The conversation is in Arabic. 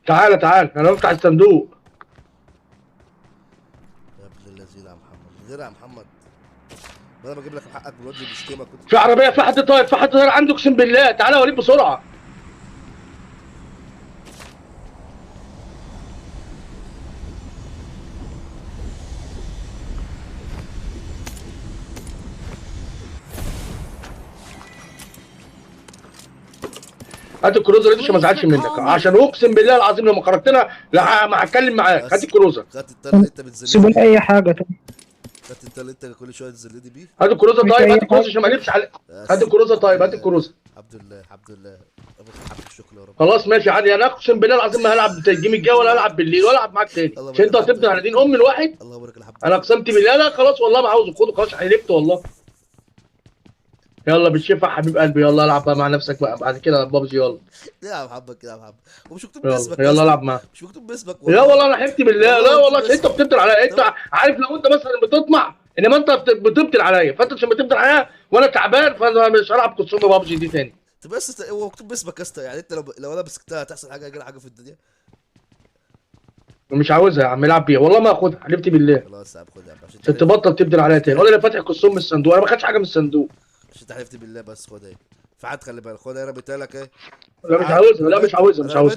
تعالى تعالى انا بفتح الصندوق. يا ابن الذين يا محمد، غير يا محمد، بدل ما اجيب لك حقك بالواد اللي بيشتمك كنت في عربيه، في حد طاير، في حد طاير عنده اقسم بالله. تعالى اوريك بسرعه. هات الكروزر دي عشان ما ازعلش منك، عشان اقسم بالله العظيم لما خرجتنا لا ما هتكلم معاك. هات الكروزر. خدت التل اللي انت بتذلني سيبوا لي بيه، اي حاجه طيب. خدت التل اللي انت كل شويه تذلني بيه. هات الكروزر مش طيب، اي هات الكروزر حاجه. عشان ما نلبش على. بس هات الكروزر الحمد طيب، هات لله. الكروزر. الحمد لله الحمد لله، ابوك حق الشكر يا رب. خلاص ماشي عادي. انا اقسم بالله العظيم ما هلعب الجيم الجاي ولا هلعب بالليل ولا العب معاك تاني الله عشان يبارك انت هتبني على دين ام الواحد. الله يبارك الحمد انا اقسمت بالله لا خلاص والله ما عاوز خده خلاص حلفت والله. يلا بالشفا حبيب قلبي، يلا العب بقى مع نفسك بقى بعد كده بابجي. يلا يا محمد كده يا محمد، ومش مكتوب يلا باسمك يا يلا اسطى، العب معاه. مش مكتوب باسمك لا والله انا حلفت بالله، لا والله مكتوب عشان انت باسمك. بتبطل عليا. انت طب- عارف لو انت مثلا بتطمع انما انت بتبطل عليا، فانت عشان بتبطل عليا وانا تعبان فانا مش هلعب كونسوم بابجي دي تاني. طب بس هو مكتوب باسمك يا اسطى، يعني انت لو انا مسكتها هتحصل حاجه، هيجي حاجه في الدنيا. مش عاوزها يا عم العب بيها والله ما هاخدها حلفت بالله. خلاص يا عم خد يا عم، عشان عشان تبطل تبدل عليا تاني. ولا انا فاتح كونسوم من الصندوق، انا ما خدتش حاجه من الصندوق. عشان حلفت بالله، بس خد اهي. في حد خلي بالك، خد انا رميتها لك اهي. لا مش عاوزها، لا مش عاوزها، مش عاوزها.